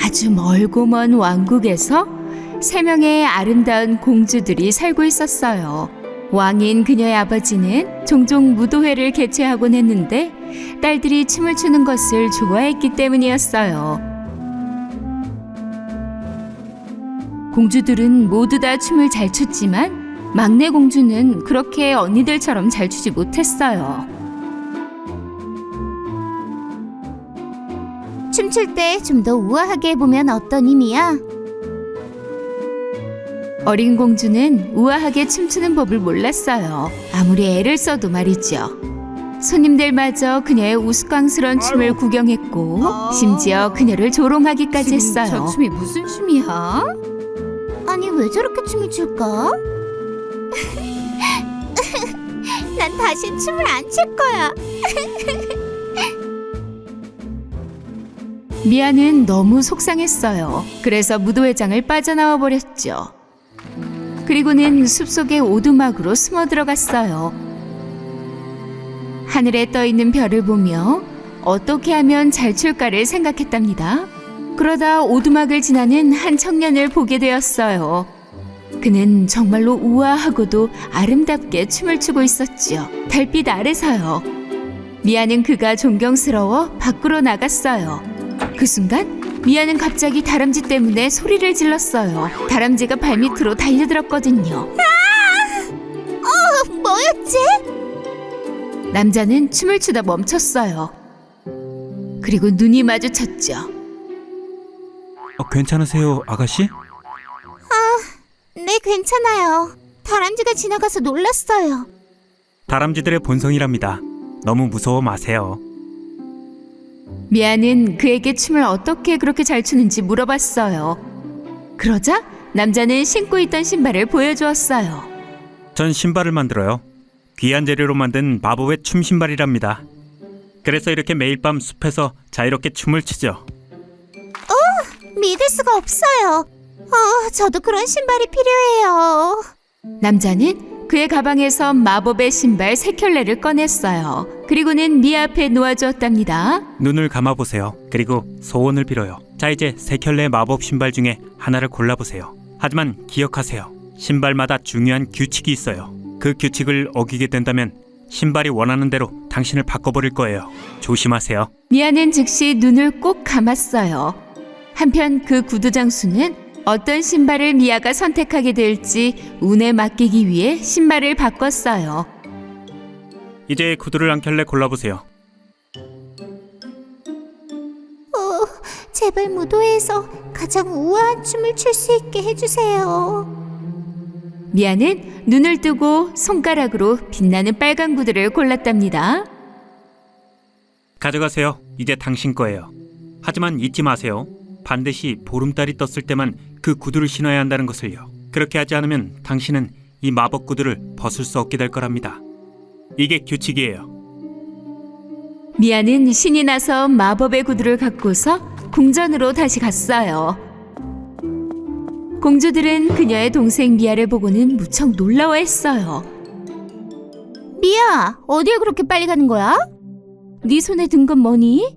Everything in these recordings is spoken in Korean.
아주 멀고 먼 왕국에서 3명의 아름다운 공주들이 살고 있었어요. 왕인 그녀의 아버지는 종종 무도회를 개최하곤 했는데 딸들이 춤을 추는 것을 좋아했기 때문이었어요. 공주들은 모두 다 춤을 잘 췄지만 막내 공주는 그렇게 언니들처럼 잘 추지 못했어요. 춤출 때 좀 더 우아하게 해보면 어떤 의미야? 어린 공주는 우아하게 춤추는 법을 몰랐어요. 아무리 애를 써도 말이죠. 손님들마저 그녀의 우스꽝스러운 춤을 구경했고 심지어 그녀를 조롱하기까지 했어요. 저 춤이 무슨 춤이야? 아니 왜 저렇게 춤을 출까? 난 다시 춤을 안 출 거야. 미아는 너무 속상했어요. 그래서 무도회장을 빠져나와 버렸죠. 그리고는 숲속의 오두막으로 숨어 들어갔어요. 하늘에 떠 있는 별을 보며 어떻게 하면 잘 출까를 생각했답니다. 그러다 오두막을 지나는 한 청년을 보게 되었어요. 그는 정말로 우아하고도 아름답게 춤을 추고 있었죠. 달빛 아래서요. 미아는 그가 존경스러워 밖으로 나갔어요. 그 순간 미아는 갑자기 다람쥐 때문에 소리를 질렀어요. 다람쥐가 발밑으로 달려들었거든요. 뭐였지? 남자는 춤을 추다 멈췄어요. 그리고 눈이 마주쳤죠. 괜찮으세요, 아가씨? 네, 괜찮아요. 다람쥐가 지나가서 놀랐어요. 다람쥐들의 본성이랍니다. 너무 무서워 마세요. 미아는 그에게 춤을 어떻게 그렇게 잘 추는지 물어봤어요. 그러자 남자는 신고 있던 신발을 보여주었어요. 전 신발을 만들어요. 귀한 재료로 만든 마법의 춤 신발이랍니다. 그래서 이렇게 매일 밤 숲에서 자유롭게 춤을 추죠. 믿을 수가 없어요. 저도 그런 신발이 필요해요. 남자는 그의 가방에서 마법의 신발 3켤레를 꺼냈어요. 그리고는 미아 앞에 놓아주었답니다. 눈을 감아보세요. 그리고 소원을 빌어요. 자, 이제 3켤레의 마법 신발 중에 하나를 골라보세요. 하지만 기억하세요. 신발마다 중요한 규칙이 있어요. 그 규칙을 어기게 된다면 신발이 원하는 대로 당신을 바꿔버릴 거예요. 조심하세요. 미아는 즉시 눈을 꼭 감았어요. 한편 그 구두 장수는 어떤 신발을 미아가 선택하게 될지 운에 맡기기 위해 신발을 바꿨어요. 이제 구두를 한 켤레 골라보세요. 제발 무도회에서 가장 우아한 춤을 출 수 있게 해주세요. 미아는 눈을 뜨고 손가락으로 빛나는 빨간 구두를 골랐답니다. 가져가세요. 이제 당신 거예요. 하지만 잊지 마세요. 반드시 보름달이 떴을 때만 그 구두를 신어야 한다는 것을요. 그렇게 하지 않으면 당신은 이 마법 구두를 벗을 수 없게 될 거랍니다. 이게 규칙이에요. 미아는 신이 나서 마법의 구두를 갖고서 궁전으로 다시 갔어요. 공주들은 그녀의 동생 미아를 보고는 무척 놀라워했어요. 미아, 어딜 그렇게 빨리 가는 거야? 네 손에 든 건 뭐니?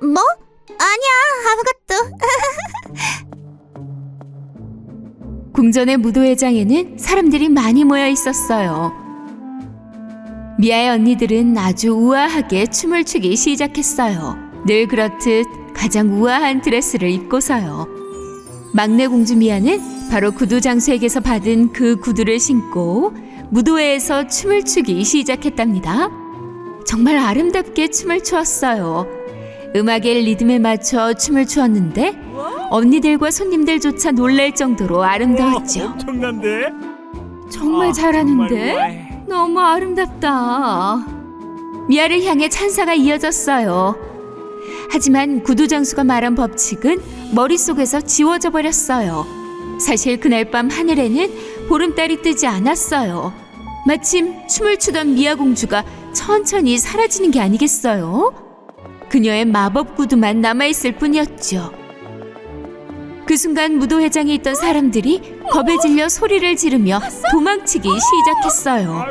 뭐? 아니야, 아무것도. 궁전의 무도회장에는 사람들이 많이 모여 있었어요. 미아의 언니들은 아주 우아하게 춤을 추기 시작했어요. 늘 그렇듯 가장 우아한 드레스를 입고서요. 막내 공주 미아는 바로 구두 장수에게서 받은 그 구두를 신고 무도회에서 춤을 추기 시작했답니다. 정말 아름답게 춤을 추었어요. 음악의 리듬에 맞춰 춤을 추었는데 언니들과 손님들조차 놀랄 정도로 아름다웠죠. 엄청난데? 정말 잘하는데? 너무 아름답다. 미아를 향해 찬사가 이어졌어요. 하지만 구두 장수가 말한 법칙은 머릿속에서 지워져 버렸어요. 사실 그날 밤 하늘에는 보름달이 뜨지 않았어요. 마침 춤을 추던 미아 공주가 천천히 사라지는 게 아니겠어요? 그녀의 마법 구두만 남아있을 뿐이었죠. 그 순간 무도회장에 있던 사람들이 겁에 질려 소리를 지르며 도망치기 시작했어요.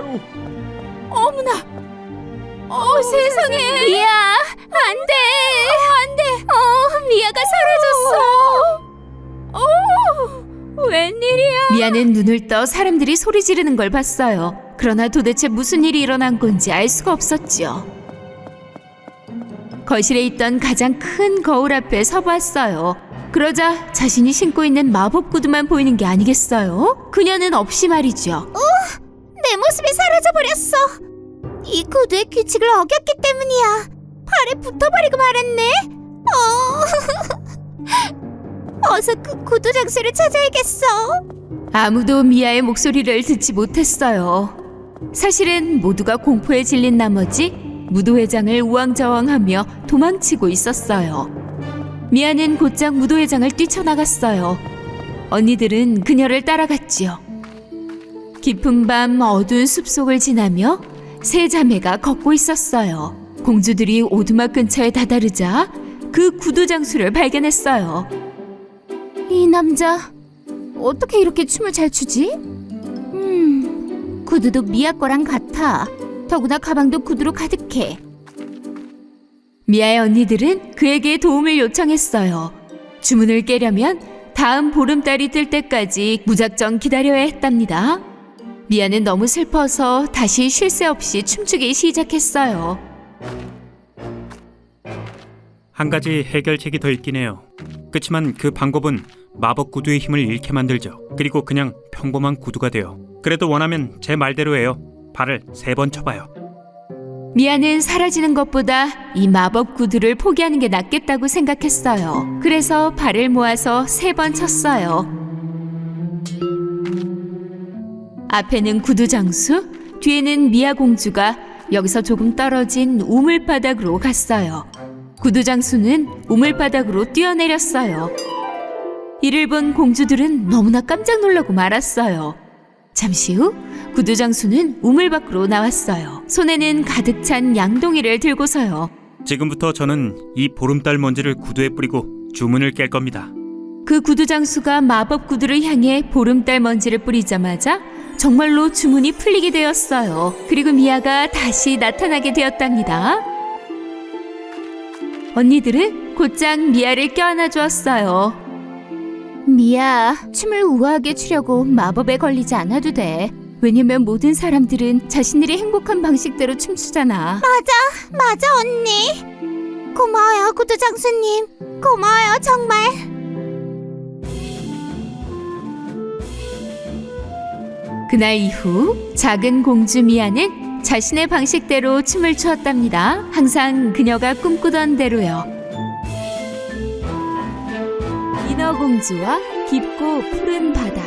어머나! 세상에! 미아, 안 돼! 미아가 미아는 눈을 떠 사람들이 소리 지르는 걸 봤어요. 그러나 도대체 무슨 일이 일어난 건지 알 수가 없었죠. 거실에 있던 가장 큰 거울 앞에 서보았어요. 그러자 자신이 신고 있는 마법 구두만 보이는 게 아니겠어요? 그녀는 없이 말이죠. 내 모습이 사라져버렸어. 이 구두의 규칙을 어겼기 때문이야. 발에 붙어버리고 말았네. 어서 그 구두 장소를 찾아야겠어. 아무도 미아의 목소리를 듣지 못했어요. 사실은 모두가 공포에 질린 나머지 무도회장을 우왕좌왕하며 도망치고 있었어요. 미아는 곧장 무도회장을 뛰쳐나갔어요. 언니들은 그녀를 따라갔지요. 깊은 밤 어두운 숲속을 지나며 세 자매가 걷고 있었어요. 공주들이 오두막 근처에 다다르자 그 구두 장수를 발견했어요. 이 남자 어떻게 이렇게 춤을 잘 추지? 구두도 미아 거랑 같아. 더구나 가방도 구두로 가득해. 미아의 언니들은 그에게 도움을 요청했어요. 주문을 깨려면 다음 보름달이 뜰 때까지 무작정 기다려야 했답니다. 미아는 너무 슬퍼서 다시 쉴 새 없이 춤추기 시작했어요. 한 가지 해결책이 더 있긴 해요. 그치만 그 방법은 마법 구두의 힘을 잃게 만들죠. 그리고 그냥 평범한 구두가 돼요. 그래도 원하면 제 말대로 해요. 발을 3번 쳐봐요. 미아는 사라지는 것보다 이 마법 구두를 포기하는 게 낫겠다고 생각했어요. 그래서 발을 모아서 3번 쳤어요. 앞에는 구두 장수, 뒤에는 미아 공주가 여기서 조금 떨어진 우물바닥으로 갔어요. 구두 장수는 우물바닥으로 뛰어내렸어요. 이를 본 공주들은 너무나 깜짝 놀라고 말았어요. 잠시 후 구두 장수는 우물 밖으로 나왔어요. 손에는 가득 찬 양동이를 들고서요. 지금부터 저는 이 보름달 먼지를 구두에 뿌리고 주문을 깰 겁니다. 그 구두 장수가 마법 구두를 향해 보름달 먼지를 뿌리자마자 정말로 주문이 풀리게 되었어요. 그리고 미아가 다시 나타나게 되었답니다. 언니들은 곧장 미아를 껴안아 주었어요. 미아, 춤을 우아하게 추려고 마법에 걸리지 않아도 돼. 왜냐면 모든 사람들은 자신들이 행복한 방식대로 춤추잖아. 맞아, 언니. 고마워요, 구두 장수님. 고마워요, 정말. 그날 이후 작은 공주 미아는 자신의 방식대로 춤을 추었답니다. 항상 그녀가 꿈꾸던 대로요. 인어공주와 깊고 푸른 바다.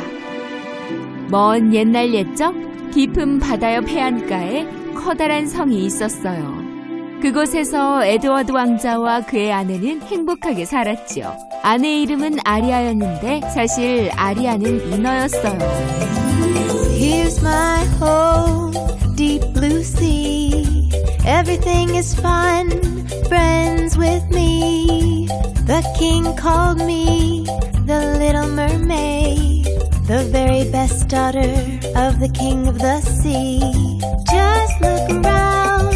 먼 옛날 옛적 깊은 바다 옆 해안가에 커다란 성이 있었어요. 그곳에서 에드워드 왕자와 그의 아내는 행복하게 살았지요. 아내의 이름은 아리아였는데 사실 아리아는 인어였어요. Here's my home, deep blue sea. Everything is fun, friends with me. The king called me the little mermaid, the very best daughter of the king of the sea. Just look around,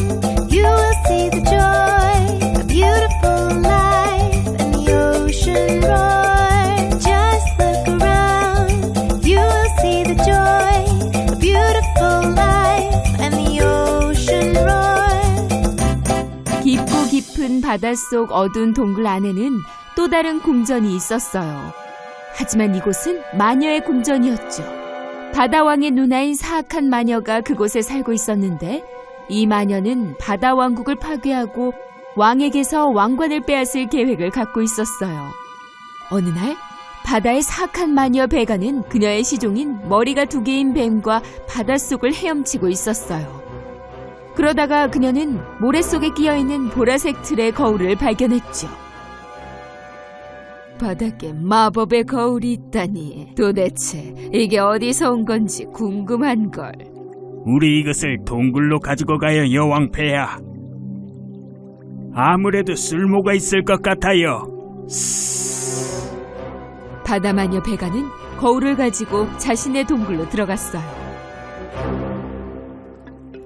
you will see the joy, a beautiful life, and the ocean roar. Just look around, you will see the joy, a beautiful life, and the ocean roar. 깊고 깊은 바닷속 어두운 동굴 안에는 또 다른 궁전이 있었어요. 하지만 이곳은 마녀의 궁전이었죠. 바다왕의 누나인 사악한 마녀가 그곳에 살고 있었는데 이 마녀는 바다 왕국을 파괴하고 왕에게서 왕관을 빼앗을 계획을 갖고 있었어요. 어느 날 바다의 사악한 마녀 베가는 그녀의 시종인 머리가 2개인 뱀과 바닷속을 헤엄치고 있었어요. 그러다가 그녀는 모래 속에 끼어있는 보라색 틀의 거울을 발견했죠. 바닥에 마법의 거울이 있다니 도대체 이게 어디서 온 건지 궁금한걸. 우리 이것을 동굴로 가지고 가요, 여왕폐하. 아무래도 쓸모가 있을 것 같아요. 바다마녀 베가는 거울을 가지고 자신의 동굴로 들어갔어요.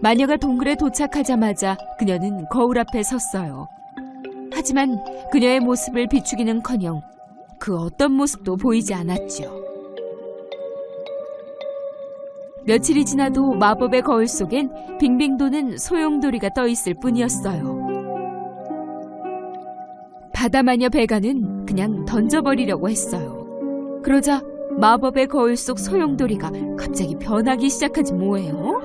마녀가 동굴에 도착하자마자 그녀는 거울 앞에 섰어요. 하지만 그녀의 모습을 비추기는커녕 그 어떤 모습도 보이지 않았죠. 며칠이 지나도 마법의 거울 속엔 빙빙 도는 소용돌이가 떠 있을 뿐이었어요. 바다마녀 베가는 그냥 던져버리려고 했어요. 그러자 마법의 거울 속 소용돌이가 갑자기 변하기 시작하지 뭐예요?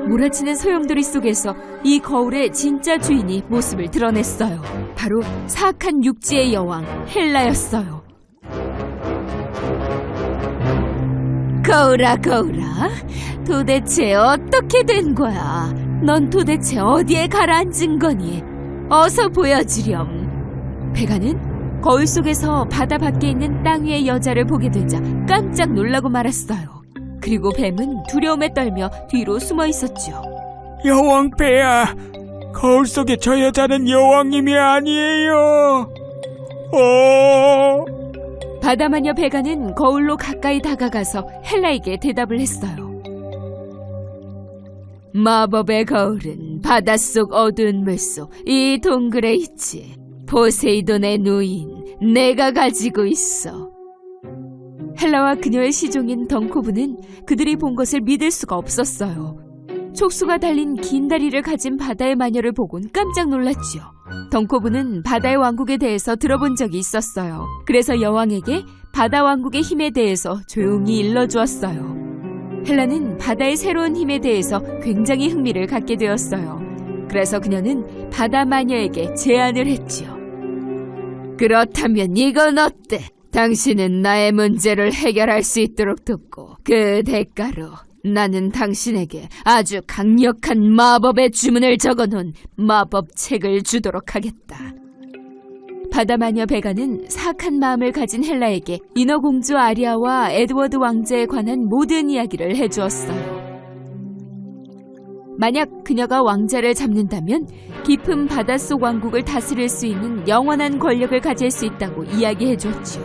몰아치는 소용돌이 속에서 이 거울의 진짜 주인이 모습을 드러냈어요. 바로 사악한 육지의 여왕 헬라였어요. 거울아 거울아, 도대체 어떻게 된 거야? 넌 도대체 어디에 가라앉은 거니? 어서 보여주렴. 베가는 거울 속에서 바다 밖에 있는 땅 위의 여자를 보게 되자 깜짝 놀라고 말았어요. 그리고 뱀은 두려움에 떨며 뒤로 숨어 있었죠. 여왕 폐하, 거울 속의 저 여자는 여왕님이 아니에요. 바다마녀 베가는 거울로 가까이 다가가서 헬라에게 대답을 했어요. 마법의 거울은 바닷속 어두운 물속 이 동굴에 있지. 포세이돈의 누인, 내가 가지고 있어. 헬라와 그녀의 시종인 덩코브는 그들이 본 것을 믿을 수가 없었어요. 촉수가 달린 긴 다리를 가진 바다의 마녀를 보곤 깜짝 놀랐죠. 덩코브는 바다의 왕국에 대해서 들어본 적이 있었어요. 그래서 여왕에게 바다 왕국의 힘에 대해서 조용히 일러주었어요. 헬라는 바다의 새로운 힘에 대해서 굉장히 흥미를 갖게 되었어요. 그래서 그녀는 바다 마녀에게 제안을 했지요. 그렇다면 이건 어때? 당신은 나의 문제를 해결할 수 있도록 돕고 그 대가로 나는 당신에게 아주 강력한 마법의 주문을 적어놓은 마법책을 주도록 하겠다. 바다마녀 베가는 사악한 마음을 가진 헬라에게 인어공주 아리아와 에드워드 왕자에 관한 모든 이야기를 해주었어요. 만약 그녀가 왕자를 잡는다면 깊은 바닷속 왕국을 다스릴 수 있는 영원한 권력을 가질 수 있다고 이야기해줬죠.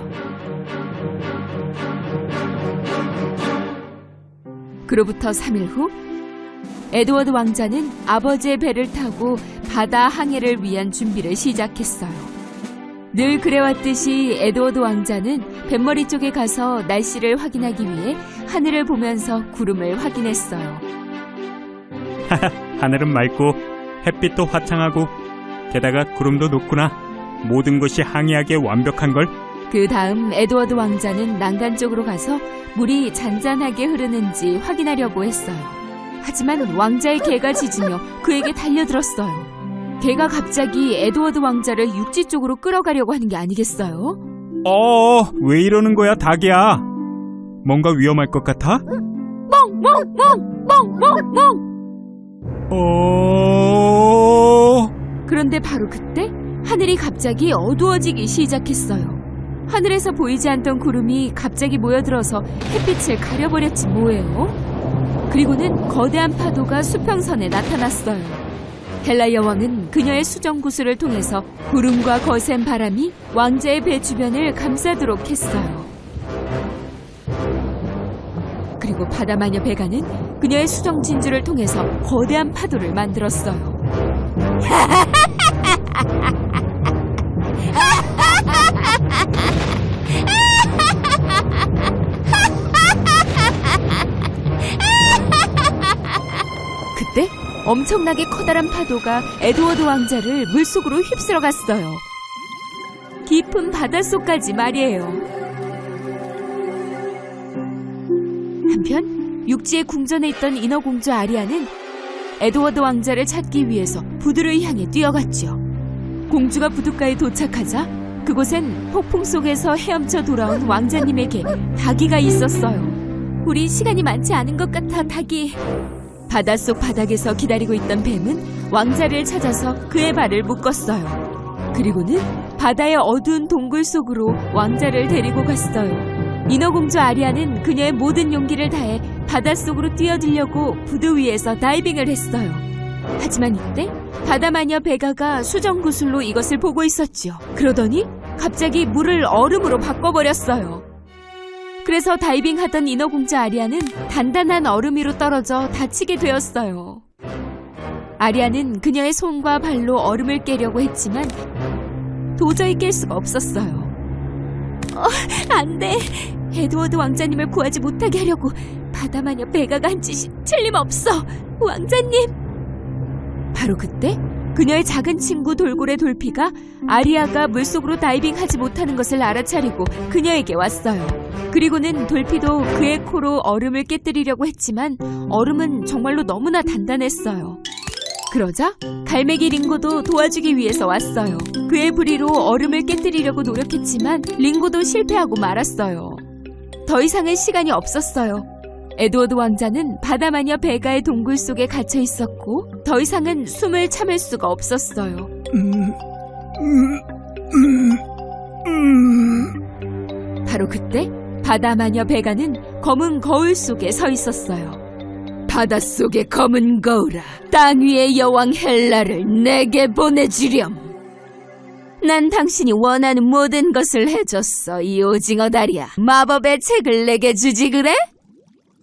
그로부터 3일 후 에드워드 왕자는 아버지의 배를 타고 바다 항해를 위한 준비를 시작했어요. 늘 그래왔듯이 에드워드 왕자는 뱃머리 쪽에 가서 날씨를 확인하기 위해 하늘을 보면서 구름을 확인했어요. 하늘은 맑고 햇빛도 화창하고 게다가 구름도 높구나. 모든 것이 항해하기에 완벽한걸. 그 다음 에드워드 왕자는 난간 쪽으로 가서 물이 잔잔하게 흐르는지 확인하려고 했어요. 하지만 왕자의 개가 짖으며 그에게 달려들었어요. 개가 갑자기 에드워드 왕자를 육지 쪽으로 끌어가려고 하는 게 아니겠어요? 왜 이러는 거야, 닭이야? 뭔가 위험할 것 같아? 멍멍멍멍멍멍. 그런데 바로 그때 하늘이 갑자기 어두워지기 시작했어요. 하늘에서 보이지 않던 구름이 갑자기 모여들어서 햇빛을 가려버렸지 뭐예요? 그리고는 거대한 파도가 수평선에 나타났어요. 헬라 여왕은 그녀의 수정구슬을 통해서 구름과 거센 바람이 왕자의 배 주변을 감싸도록 했어요. 그리고 바다마녀 베가는 그녀의 수정 진주를 통해서 거대한 파도를 만들었어요. 그때 엄청나게 커다란 파도가 에드워드 왕자를 물속으로 휩쓸어 갔어요. 깊은 바닷속까지 말이에요. 한편 육지에 궁전에 있던 인어공주 아리아는 에드워드 왕자를 찾기 위해서 부두를 향해 뛰어갔죠. 공주가 부둣가에 도착하자 그곳엔 폭풍 속에서 헤엄쳐 돌아온 왕자님에게 닭이가 있었어요. 우리 시간이 많지 않은 것 같아, 닭이. 바닷속 바닥에서 기다리고 있던 뱀은 왕자를 찾아서 그의 발을 묶었어요. 그리고는 바다의 어두운 동굴 속으로 왕자를 데리고 갔어요. 인어공주 아리아는 그녀의 모든 용기를 다해 바닷속으로 뛰어들려고 부두 위에서 다이빙을 했어요. 하지만 이때 바다마녀 베가가 수정구슬로 이것을 보고 있었죠. 그러더니 갑자기 물을 얼음으로 바꿔버렸어요. 그래서 다이빙하던 인어공주 아리아는 단단한 얼음 위로 떨어져 다치게 되었어요. 아리아는 그녀의 손과 발로 얼음을 깨려고 했지만 도저히 깰 수가 없었어요. 안 돼. 에드워드 왕자님을 구하지 못하게 하려고 바다마녀 베가가 한 짓이 틀림없어. 왕자님. 바로 그때 그녀의 작은 친구 돌고래 돌피가 아리아가 물속으로 다이빙하지 못하는 것을 알아차리고 그녀에게 왔어요. 그리고는 돌피도 그의 코로 얼음을 깨뜨리려고 했지만 얼음은 정말로 너무나 단단했어요. 그러자 갈매기 링고도 도와주기 위해서 왔어요. 그의 부리로 얼음을 깨뜨리려고 노력했지만 링고도 실패하고 말았어요. 더 이상은 시간이 없었어요. 에드워드 왕자는 바다마녀 베가의 동굴 속에 갇혀 있었고 더 이상은 숨을 참을 수가 없었어요. 바로 그때 바다마녀 베가는 검은 거울 속에 서 있었어요. 바닷속의 검은 거울아, 땅 위의 여왕 헬라를 내게 보내주렴. 난 당신이 원하는 모든 것을 해줬어, 이 오징어 다리야. 마법의 책을 내게 주지 그래?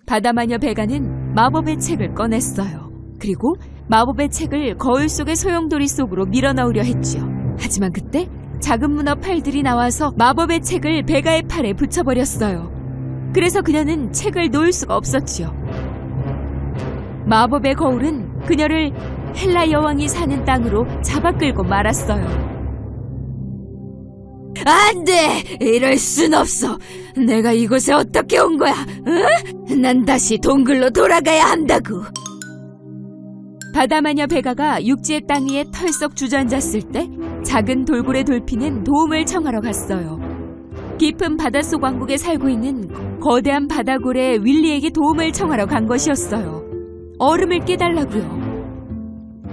바다마녀 베가는 마법의 책을 꺼냈어요. 그리고 마법의 책을 거울 속의 소용돌이 속으로 밀어넣으려 했지요. 하지만 그때 작은 문어 팔들이 나와서 마법의 책을 베가의 팔에 붙여버렸어요. 그래서 그녀는 책을 놓을 수가 없었지요. 마법의 거울은 그녀를 헬라 여왕이 사는 땅으로 잡아 끌고 말았어요. 안 돼! 이럴 순 없어! 내가 이곳에 어떻게 온 거야? 응? 난 다시 동굴로 돌아가야 한다고! 바다마녀 베가가 육지의 땅 위에 털썩 주저앉았을 때 작은 돌고래 돌피는 도움을 청하러 갔어요. 깊은 바닷속 왕국에 살고 있는 거대한 바다고래 윌리에게 도움을 청하러 간 것이었어요. 얼음을 깨달라고요.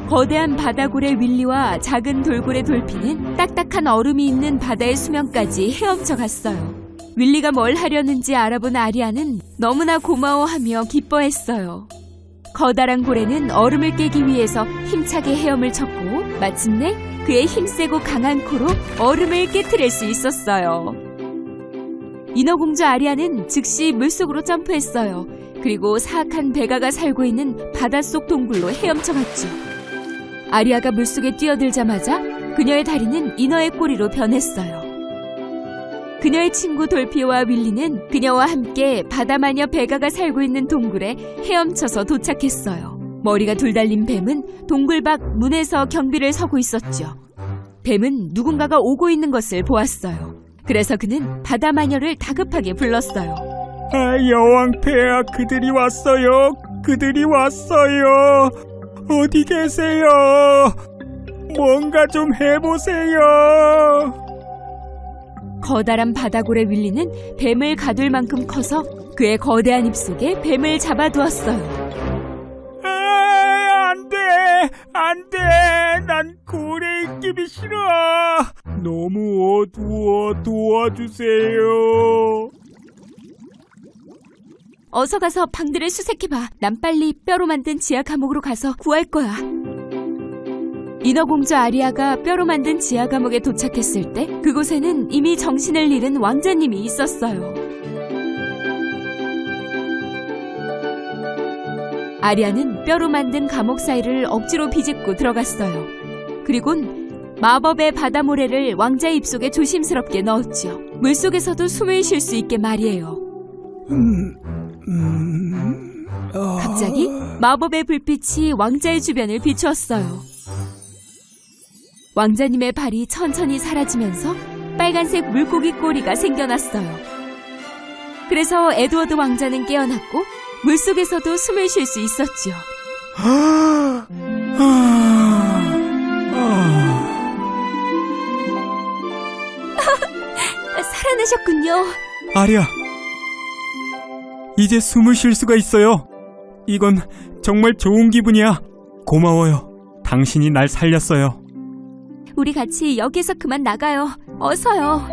거대한 바다고래 윌리와 작은 돌고래 돌피는 딱딱한 얼음이 있는 바다의 수면까지 헤엄쳐 갔어요. 윌리가 뭘 하려는지 알아본 아리아는 너무나 고마워하며 기뻐했어요. 커다란 고래는 얼음을 깨기 위해서 힘차게 헤엄을 쳤고 마침내 그의 힘세고 강한 코로 얼음을 깨트릴 수 있었어요. 인어공주 아리아는 즉시 물속으로 점프했어요. 그리고 사악한 베가가 살고 있는 바닷속 동굴로 헤엄쳐 갔죠. 아리아가 물속에 뛰어들자마자 그녀의 다리는 인어의 꼬리로 변했어요. 그녀의 친구 돌피와 윌리는 그녀와 함께 바다마녀 베가가 살고 있는 동굴에 헤엄쳐서 도착했어요. 머리가 둘 달린 뱀은 동굴 밖 문에서 경비를 서고 있었죠. 뱀은 누군가가 오고 있는 것을 보았어요. 그래서 그는 바다마녀를 다급하게 불렀어요. 여왕 폐하, 그들이 왔어요. 그들이 왔어요. 어디 계세요? 뭔가 좀 해보세요. 커다란 바다고래 윌리는 뱀을 가둘 만큼 커서 그의 거대한 입속에 뱀을 잡아두었어요. 안 돼. 난 고래 입김이 싫어. 너무 어두워. 도와주세요. 어서 가서 방들을 수색해봐. 난 빨리 뼈로 만든 지하 감옥으로 가서 구할 거야. 인어공주 아리아가 뼈로 만든 지하 감옥에 도착했을 때 그곳에는 이미 정신을 잃은 왕자님이 있었어요. 아리아는 뼈로 만든 감옥 사이를 억지로 비집고 들어갔어요. 그리곤 마법의 바다모래를 왕자의 입속에 조심스럽게 넣었죠. 물속에서도 숨을 쉴 수 있게 말이에요. 갑자기 마법의 불빛이 왕자의 주변을 비추었어요. 왕자님의 발이 천천히 사라지면서 빨간색 물고기 꼬리가 생겨났어요. 그래서 에드워드 왕자는 깨어났고 물속에서도 숨을 쉴 수 있었죠. 살아나셨군요. 아리아, 이제 숨을 쉴 수가 있어요. 이건 정말 좋은 기분이야. 고마워요. 당신이 날 살렸어요. 우리 같이 여기서 그만 나가요. 어서요.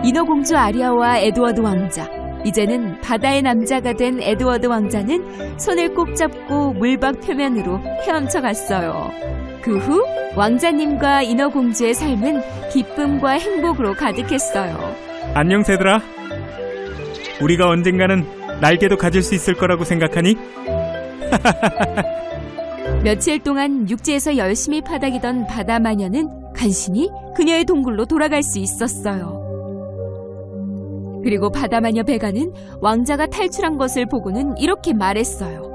인어공주 아리아와 에드워드 왕자. 이제는 바다의 남자가 된 에드워드 왕자는 손을 꼭 잡고 물밖 표면으로 헤엄쳐 갔어요. 그 후 왕자님과 인어공주의 삶은 기쁨과 행복으로 가득했어요. 안녕, 새들아. 우리가 언젠가는 날개도 가질 수 있을 거라고 생각하니? 며칠 동안 육지에서 열심히 파닥이던 바다마녀는 간신히 그녀의 동굴로 돌아갈 수 있었어요. 그리고 바다마녀 베가는 왕자가 탈출한 것을 보고는 이렇게 말했어요.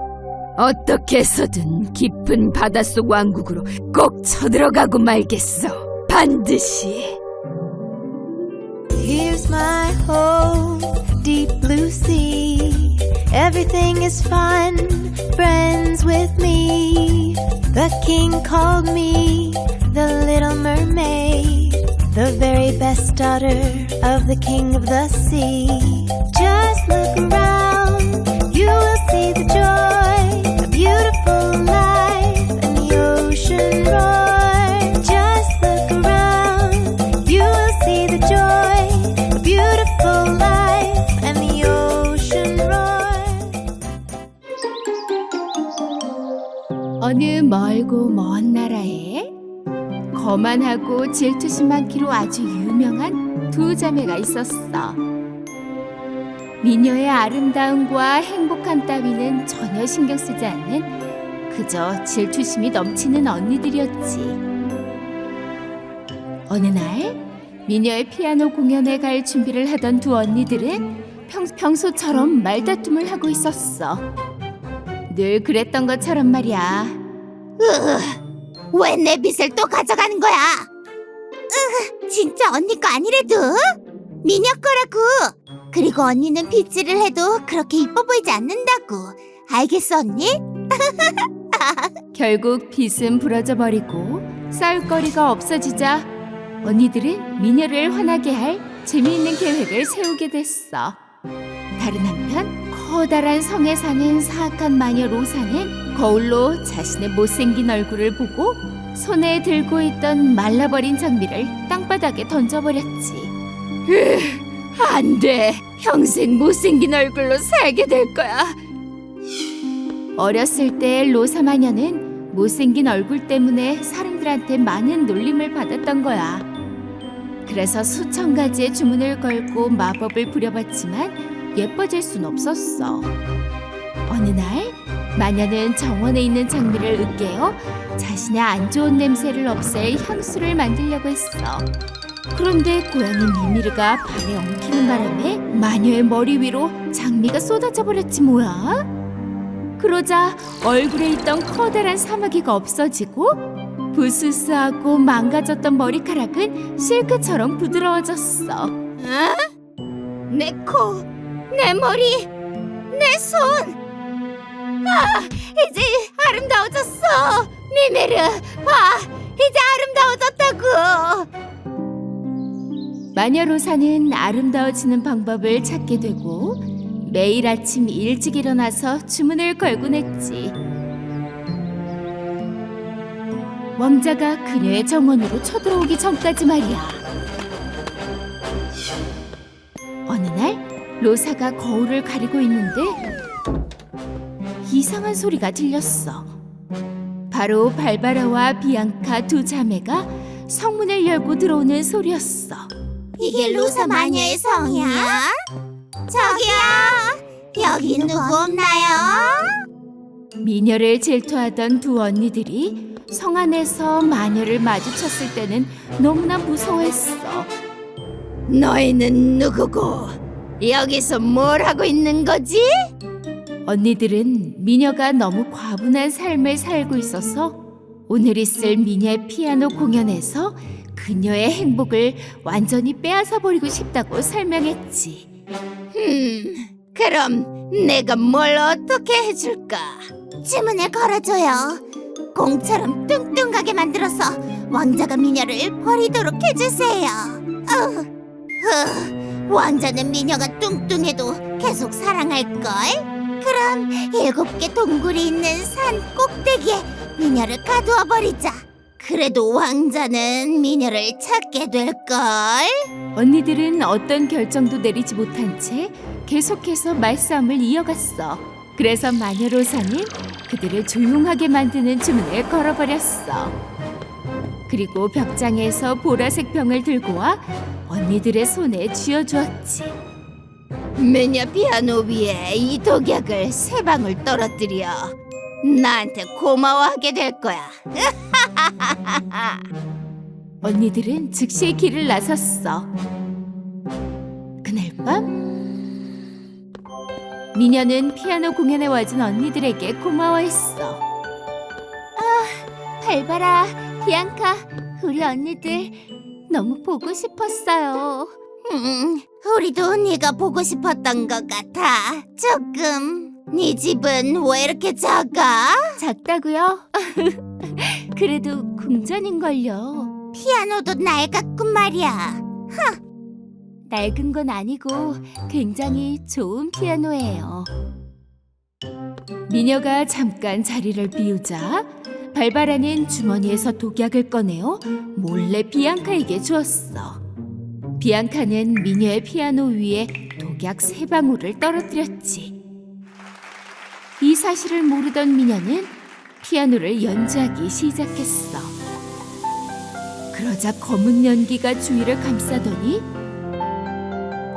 어떻게 해서든 깊은 바닷속 왕국으로 꼭 쳐들어가고 말겠어. 반드시. Here's my home, deep blue sea. Everything is fun, friends with me. The king called me the little mermaid, the very best daughter of the king of the sea. Just look around, you will see the joy, a beautiful life, and the ocean roar. Just look around, you will see the joy, a beautiful life, and the ocean roar. 어느 멀고 먼 나라에 거만하고 질투심 많기로 아주 유명한 두 자매가 있었어. 미녀의 아름다움과 행복함 따위는 전혀 신경 쓰지 않는 그저 질투심이 넘치는 언니들이었지. 어느 날 미녀의 피아노 공연에 갈 준비를 하던 두 언니들은 평소처럼 말다툼을 하고 있었어. 늘 그랬던 것처럼 말이야. 왜 내 빚을 또 가져가는 거야? 진짜 언니 거 아니래도 미녀 거라고. 그리고 언니는 빗질을 해도 그렇게 이뻐 보이지 않는다고. 알겠어 언니? 결국 빚은 부러져 버리고 싸울 거리가 없어지자 언니들은 미녀를 화나게 할 재미있는 계획을 세우게 됐어. 다른 한편 커다란 성에 사는 사악한 마녀 로사는 거울로 자신의 못생긴 얼굴을 보고 손에 들고 있던 말라버린 장미를 땅바닥에 던져버렸지. 안 돼. 평생 못생긴 얼굴로 살게 될 거야. 어렸을 때 로사 마녀는 못생긴 얼굴 때문에 사람들한테 많은 놀림을 받았던 거야. 그래서 수천 가지의 주문을 걸고 마법을 부려봤지만 예뻐질 순 없었어. 어느 날 마녀는 정원에 있는 장미를 으깨어 자신의 안 좋은 냄새를 없앨 향수를 만들려고 했어. 그런데 고양이 미미르가 발에 엉키는 바람에 마녀의 머리 위로 장미가 쏟아져 버렸지 뭐야. 그러자 얼굴에 있던 커다란 사마귀가 없어지고 부스스하고 망가졌던 머리카락은 실크처럼 부드러워졌어. 내 코, 내 머리, 내 손. 이제 아름다워졌어. 미미르, 봐, 이제 아름다워졌다고. 마녀 로사는 아름다워지는 방법을 찾게 되고 매일 아침 일찍 일어나서 주문을 걸곤 했지. 왕자가 그녀의 정원으로 쳐들어오기 전까지 말이야. 어느 날 로사가 거울을 가리고 있는데 이상한 소리가 들렸어. 바로 발바라와 비앙카 두 자매가 성문을 열고 들어오는 소리였어. 이게 로사 마녀의 성이야? 저기요, 여기 누구 없나요? 미녀를 질투하던 두 언니들이 성 안에서 마녀를 마주쳤을 때는 너무나 무서워했어. 너희는 누구고 여기서 뭘 하고 있는 거지? 언니들은 미녀가 너무 과분한 삶을 살고 있어서 오늘 있을 미녀의 피아노 공연에서 그녀의 행복을 완전히 빼앗아 버리고 싶다고 설명했지. 그럼 내가 뭘 어떻게 해줄까? 주문을 걸어줘요. 공처럼 뚱뚱하게 만들어서 왕자가 미녀를 버리도록 해주세요. 왕자는 미녀가 뚱뚱해도 계속 사랑할걸? 그럼 7개 동굴이 있는 산 꼭대기에 미녀를 가두어 버리자. 그래도 왕자는 미녀를 찾게 될걸? 언니들은 어떤 결정도 내리지 못한 채 계속해서 말싸움을 이어갔어. 그래서 마녀 로사는 그들을 조용하게 만드는 주문을 걸어버렸어. 그리고 벽장에서 보라색 병을 들고 와 언니들의 손에 쥐어주었지. 미녀 피아노 위에 이 독약을 3방울 떨어뜨려 나한테 고마워하게 될 거야. 언니들은 즉시 길을 나섰어. 그날 밤 미녀는 피아노 공연에 와준 언니들에게 고마워했어. 발바라, 비앙카, 우리 언니들 너무 보고 싶었어요. 우리도 네가 보고 싶었던 것 같아. 조금. 네 집은 왜 이렇게 작아? 작다고요? 그래도 궁전인걸요. 피아노도 낡았군 말이야. 낡은 건 아니고 굉장히 좋은 피아노예요. 미녀가 잠깐 자리를 비우자 발바라는 주머니에서 독약을 꺼내어 몰래 비앙카에게 주었어. 비앙카는 미녀의 피아노 위에 독약 3방울을 떨어뜨렸지. 이 사실을 모르던 미녀는 피아노를 연주하기 시작했어. 그러자 검은 연기가 주위를 감싸더니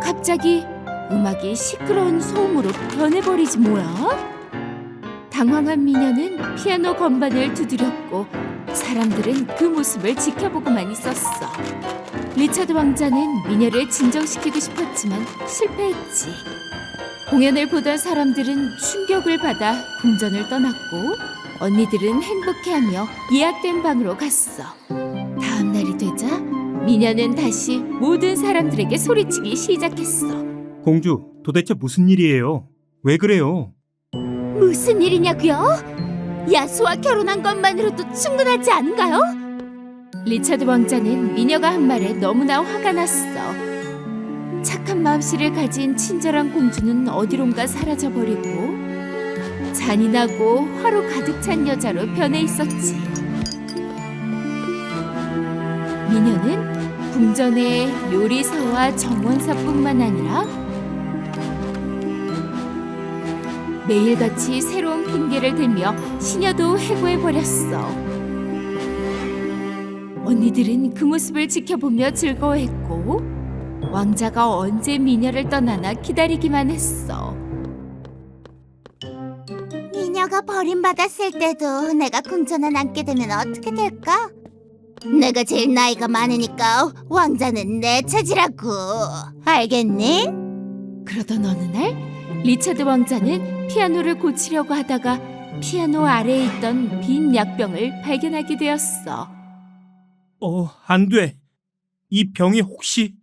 갑자기 음악이 시끄러운 소음으로 변해버리지 뭐야? 당황한 미녀는 피아노 건반을 두드렸고 사람들은 그 모습을 지켜보고만 있었어. 리차드 왕자는 미녀를 진정시키고 싶었지만 실패했지. 공연을 보던 사람들은 충격을 받아 궁전을 떠났고 언니들은 행복해하며 예약된 방으로 갔어. 다음 날이 되자 미녀는 다시 모든 사람들에게 소리치기 시작했어. 공주, 도대체 무슨 일이에요? 왜 그래요? 무슨 일이냐고요? 야수와 결혼한 것만으로도 충분하지 않은가요? 리차드 왕자는 미녀가 한 말에 너무나 화가 났어. 착한 마음씨를 가진 친절한 공주는 어디론가 사라져버리고 잔인하고 화로 가득 찬 여자로 변해 있었지. 미녀는 궁전의 요리사와 정원사뿐만 아니라 매일같이 새로운 핑계를 대며 시녀도 해고해버렸어. 언니들은 그 모습을 지켜보며 즐거워했고 왕자가 언제 미녀를 떠나나 기다리기만 했어. 미녀가 버림받았을 때도 내가 궁전에 남게 되면 어떻게 될까? 내가 제일 나이가 많으니까 왕자는 내 차지라고. 알겠니? 그러던 어느 날 리차드 왕자는 피아노를 고치려고 하다가 피아노 아래에 있던 빈 약병을 발견하게 되었어. 안 돼. 이 병이 혹시...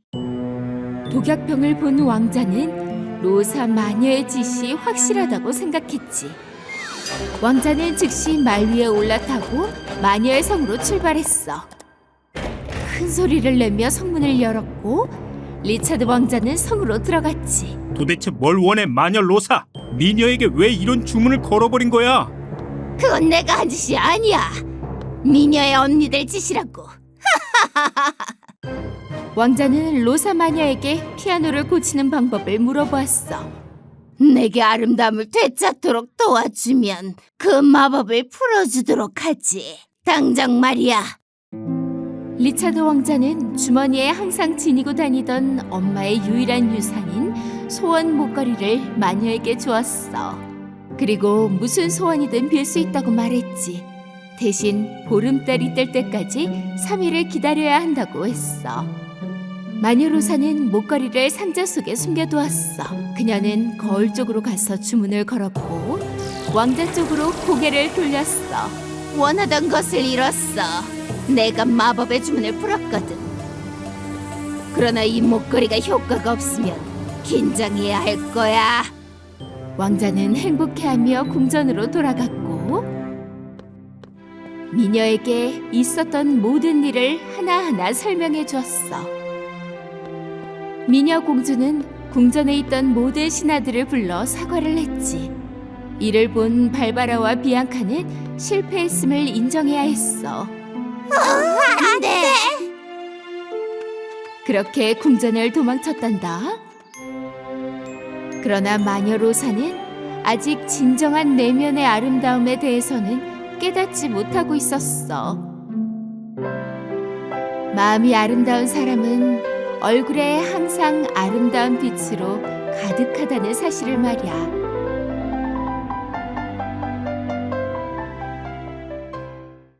독약병을 본 왕자는 로사 마녀의 짓이 확실하다고 생각했지. 왕자는 즉시 말 위에 올라타고 마녀의 성으로 출발했어. 큰 소리를 내며 성문을 열었고 리차드 왕자는 성으로 들어갔지. 도대체 뭘 원해, 마녀 로사? 미녀에게 왜 이런 주문을 걸어버린 거야? 그건 내가 한 짓이 아니야. 미녀의 언니들 짓이라고. 왕자는 로사 마녀에게 피아노를 고치는 방법을 물어보았어. 내게 아름다움을 되찾도록 도와주면 그 마법을 풀어주도록 하지. 당장 말이야. 리차드 왕자는 주머니에 항상 지니고 다니던 엄마의 유일한 유산인 소원 목걸이를 마녀에게 주었어. 그리고 무슨 소원이든 빌 수 있다고 말했지. 대신 보름달이 뜰 때까지 3일을 기다려야 한다고 했어. 마녀 로사는 목걸이를 상자 속에 숨겨두었어. 그녀는 거울 쪽으로 가서 주문을 걸었고 왕자 쪽으로 고개를 돌렸어. 원하던 것을 이뤘어. 내가 마법의 주문을 풀었거든. 그러나 이 목걸이가 효과가 없으면 긴장해야 할 거야. 왕자는 행복해하며 궁전으로 돌아갔고 미녀에게 있었던 모든 일을 하나하나 설명해 주었어. 미녀 공주는 궁전에 있던 모든 신하들을 불러 사과를 했지. 이를 본 발바라와 비앙카는 실패했음을 인정해야 했어. 안 돼! 그렇게 궁전을 도망쳤단다. 그러나 마녀 로사는 아직 진정한 내면의 아름다움에 대해서는 깨닫지 못하고 있었어. 마음이 아름다운 사람은 얼굴에 항상 아름다운 빛으로 가득하다는 사실을 말이야.